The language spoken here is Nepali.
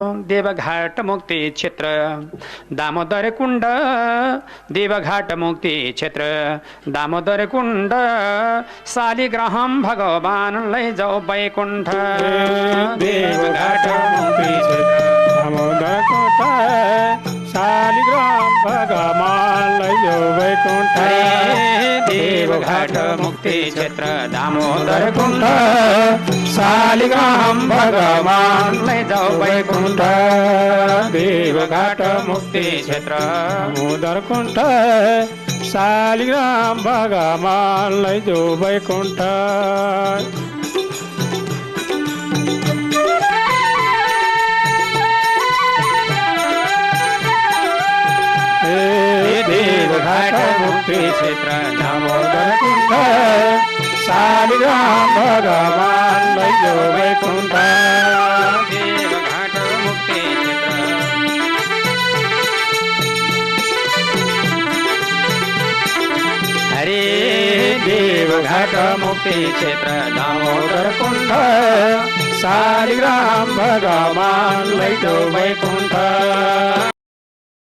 देवघाट मुक्ती क्षेत्र दामोदर कुंड देवघाट मुक्ती क्षेत्र दामोदर कुंड शालिग्राम भगवान लय जाऊ वैकुंठ देवघाट मुक्ती क्षेत्र दामोदर कुंड शालिग्राम भगवान लय जाऊ वैकुंठ देवघाट मुक्ती क्षेत्र दामोदर कुंड शालिग्राम भगवान लय जाऊ वैकुंठ देवघाट मुक्ती क्षेत्र दामोदर कुंड शालिग्राम भगवान लय जाऊ वैकुंठ देवघाट मुक्ती क्षेत्र दामोदर कुंड शालिग्राम भगवान लय जाऊ वैकुंठ देवघाट मुक्ती क्षेत्र हरे देवघाट मुक्ती क्षेत्र दामोदर कुंड शालिग्राम भगवान लय जाऊ वैकुंठ